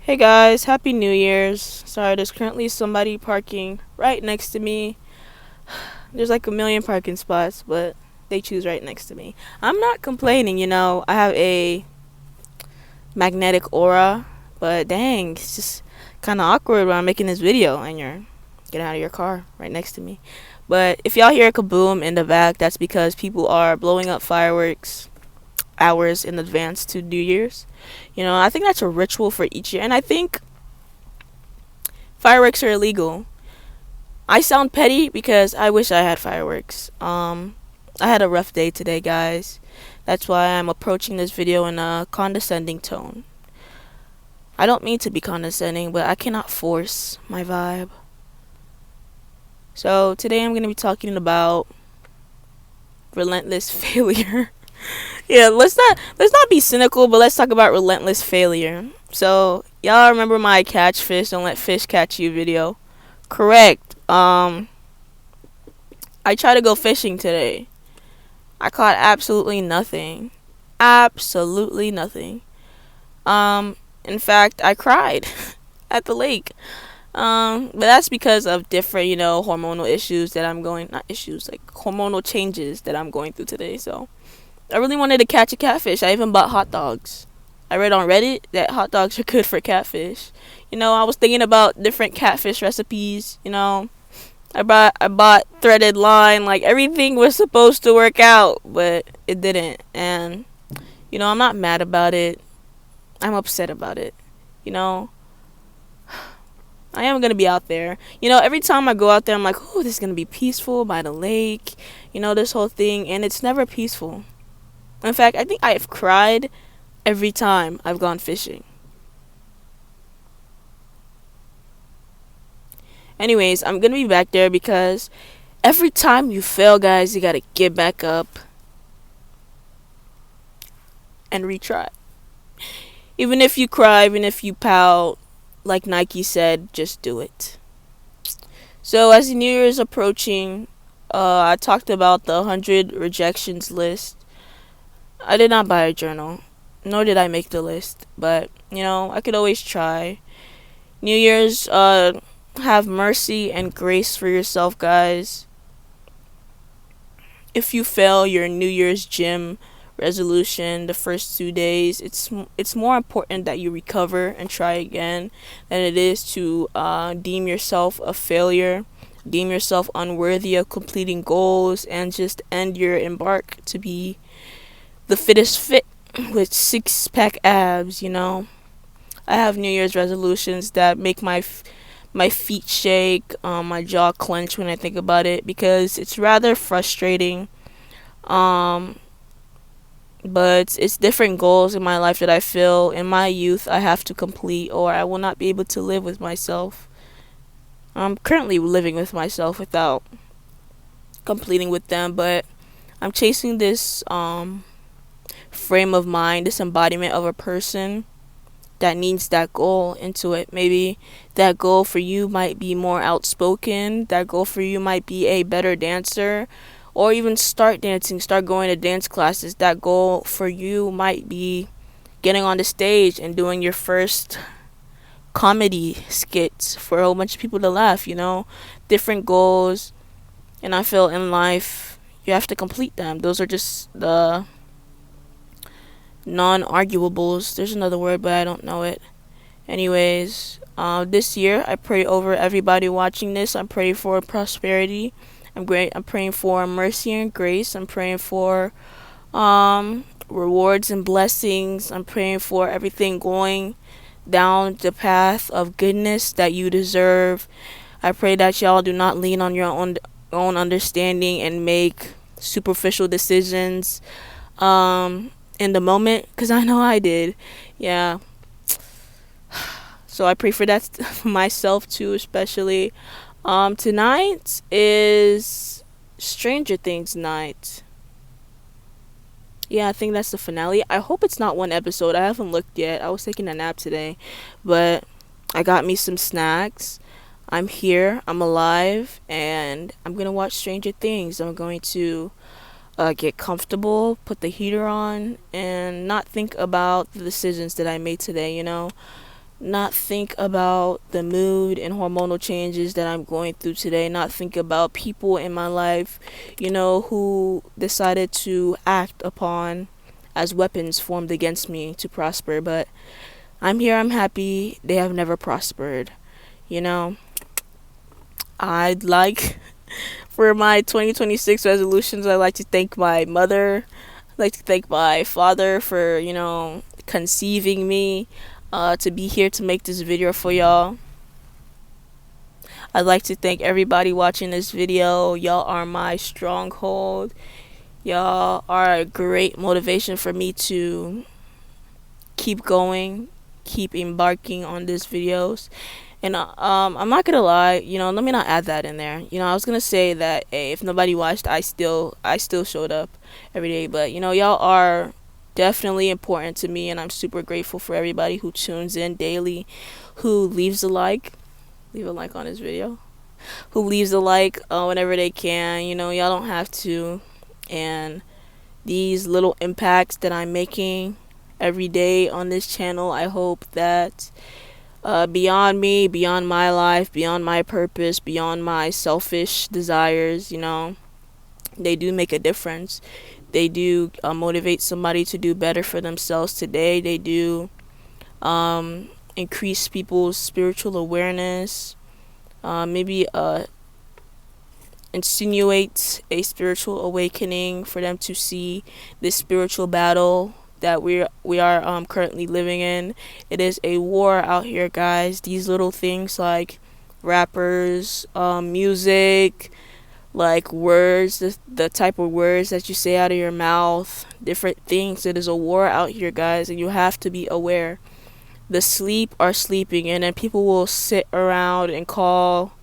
Hey guys, Happy New Year's. Sorry, there's currently somebody parking right next to me. There's like a million parking spots, but they choose right next to me. I'm not complaining, I have a magnetic aura, but dang, it's just kind of awkward when I'm making this video and you're getting out of your car right next to me. But if y'all hear a kaboom in the back, that's because people are blowing up fireworks hours in advance to New Year's. I think that's a ritual for each year, and I think fireworks are illegal. I sound petty because I wish I had fireworks. I had a rough day today, guys. That's why I'm approaching this video in a condescending tone. I don't mean to be condescending, but I cannot force my vibe. So today I'm going to be talking about relentless failure. Yeah, let's not be cynical, but let's talk about relentless failure. So y'all remember my catch fish, don't let fish catch you video? Correct. I tried to go fishing today. I caught absolutely nothing. Absolutely nothing. In fact, I cried at the lake. But that's because of different, hormonal issues that I'm going, not issues, like hormonal changes that I'm going through today. So I really wanted to catch a catfish. I even bought hot dogs. I read on Reddit that hot dogs are good for catfish. I was thinking about different catfish recipes. I bought threaded line. Like everything was supposed to work out, but it didn't. And I'm not mad about it. I'm upset about it. You know, I am gonna be out there. Every time I go out there, I'm like, oh, this is gonna be peaceful by the lake. This whole thing, and it's never peaceful. In fact, I think I have cried every time I've gone fishing. Anyways, I'm gonna be back there because every time you fail, guys, you gotta get back up and retry. Even if you cry, even if you pout, like Nike said, just do it. So as the New Year is approaching, I talked about the 100 rejections list. I did not buy a journal, nor did I make the list, but I could always try. New Year's, have mercy and grace for yourself, guys. If you fail your New Year's gym resolution the first 2 days, it's more important that you recover and try again than it is to deem yourself a failure, deem yourself unworthy of completing goals, and just end your embark to be the fittest fit with six-pack abs. I have New Year's resolutions that make my feet shake, my jaw clench when I think about it because it's rather frustrating. Um, but it's different goals in my life that I feel in my youth I have to complete, or I will not be able to live with myself. I'm currently living with myself without completing with them, but I'm chasing this frame of mind, this embodiment of a person that needs that goal into it. Maybe that goal for you might be more outspoken. That goal for you might be a better dancer, or even start dancing, start going to dance classes. That goal for you might be getting on the stage and doing your first comedy skits for a whole bunch of people to laugh. Different goals. And I feel in life you have to complete them. Those are just the non-arguables. There's another word, but I don't know it. Anyways, this year I pray over everybody watching this. I'm praying for prosperity. I'm praying for mercy and grace. I'm praying for rewards and blessings. I'm praying for everything going down the path of goodness that you deserve. I pray that y'all do not lean on your own understanding and make superficial decisions in the moment, because I know I did. Yeah. So I pray for that for myself too, especially. Tonight is Stranger Things night. Yeah, I think that's the finale. I hope it's not one episode. I haven't looked yet. I was taking a nap today, but I got me some snacks. I'm here. I'm alive, and I'm gonna watch Stranger Things. I'm going to get comfortable, put the heater on, and not think about the decisions that I made today. not think about the mood and hormonal changes that I'm going through today, not think about people in my life, who decided to act upon as weapons formed against me to prosper. But I'm here, I'm happy, they have never prospered. You know, I'd like for my 2026 resolutions, I'd like to thank my mother. I'd like to thank my father for, conceiving me to be here to make this video for y'all. I'd like to thank everybody watching this video. Y'all are my stronghold. Y'all are a great motivation for me to keep going, keep embarking on these videos. And I'm not gonna lie, let me not add that in there. I was gonna say that, hey, if nobody watched, I still showed up every day. But y'all are definitely important to me, and I'm super grateful for everybody who tunes in daily, who leave a like on this video, who leaves a like whenever they can. Y'all don't have to, and these little impacts that I'm making every day on this channel, I hope that beyond me, beyond my life, beyond my purpose, beyond my selfish desires, they do make a difference. They do motivate somebody to do better for themselves today. They do increase people's spiritual awareness, maybe insinuate a spiritual awakening for them to see this spiritual battle that we are currently living in. It is a war out here, guys. These little things like rappers, music, like words, the type of words that you say out of your mouth, different things. It is a war out here, guys, and you have to be aware. The sleep are sleeping, and then people will sit around and call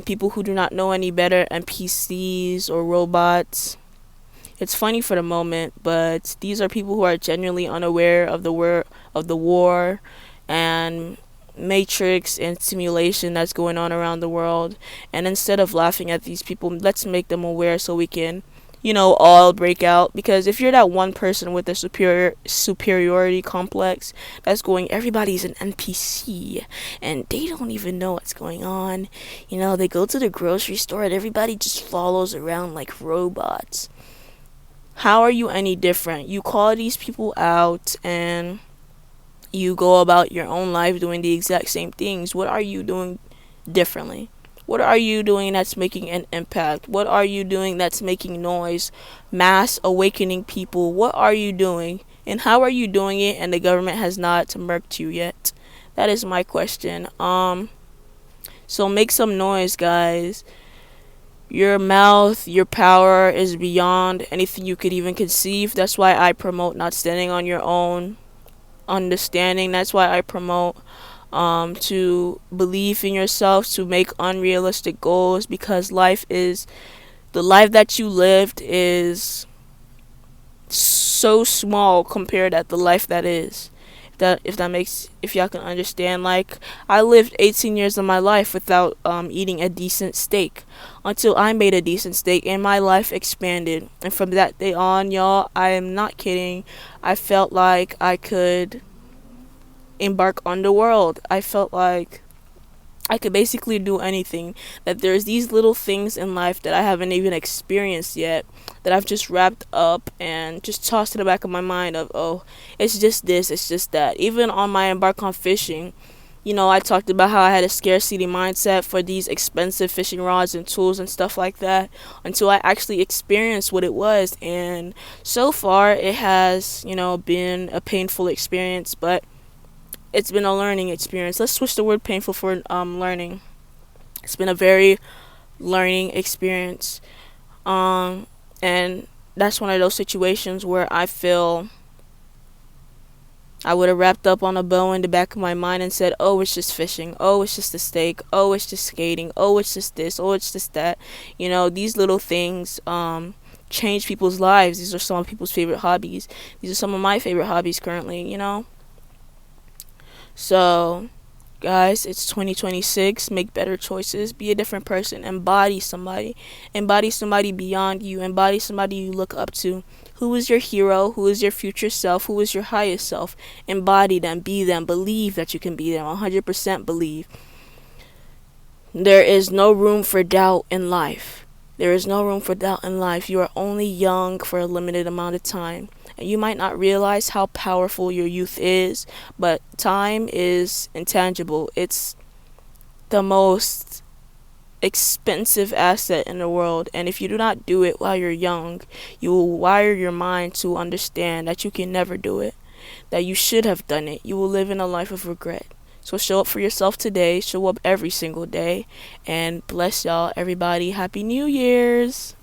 people who do not know any better NPCs or robots. It's funny for the moment, but these are people who are genuinely unaware of the war and matrix and simulation that's going on around the world. And instead of laughing at these people, let's make them aware so we can, all break out. Because if you're that one person with a superiority complex that's going, everybody's an NPC and they don't even know what's going on. They go to the grocery store and everybody just follows around like robots. How are you any different? You call these people out and you go about your own life doing the exact same things. What are you doing differently? What are you doing that's making an impact? What are you doing that's making noise? Mass awakening people. What are you doing? And how are you doing it and the government has not murked you yet? That is my question. So make some noise, guys. Your mouth, your power is beyond anything you could even conceive. That's why I promote not standing on your own understanding. That's why I promote to believe in yourself, to make unrealistic goals, because the life that you lived is so small compared at the life that is. If y'all can understand, like, I lived 18 years of my life without eating a decent steak until I made a decent steak and my life expanded. And from that day on, y'all, I am not kidding, I felt like I could embark on the world. I felt like I could basically do anything. That there's these little things in life that I haven't even experienced yet, that I've just wrapped up and just tossed in the back of my mind of, oh, it's just this, it's just that. Even on my embark on fishing, I talked about how I had a scarcity mindset for these expensive fishing rods and tools and stuff like that until I actually experienced what it was. And so far, it has, been a painful experience, but it's been a learning experience. Let's switch the word painful for learning. It's been a very learning experience. And that's one of those situations where I feel I would have wrapped up on a bow in the back of my mind and said, oh, it's just fishing. Oh, it's just a steak. Oh, it's just skating. Oh, it's just this. Oh, it's just that. These little things change people's lives. These are some of people's favorite hobbies. These are some of my favorite hobbies currently, So Guys, it's 2026. Make better choices. Be a different person. Embody somebody. Embody somebody beyond you. Embody somebody you look up to. Who is your hero? Who is your future self? Who is your highest self? Embody them. Be them. Believe that you can be them. 100% believe. There is no room for doubt in life. There is no room for doubt in life. You are only young for a limited amount of time. And you might not realize how powerful your youth is, but time is intangible. It's the most expensive asset in the world. And if you do not do it while you're young, you will wire your mind to understand that you can never do it, that you should have done it. You will live in a life of regret. So show up for yourself today, show up every single day, and bless y'all, everybody. Happy New Year's!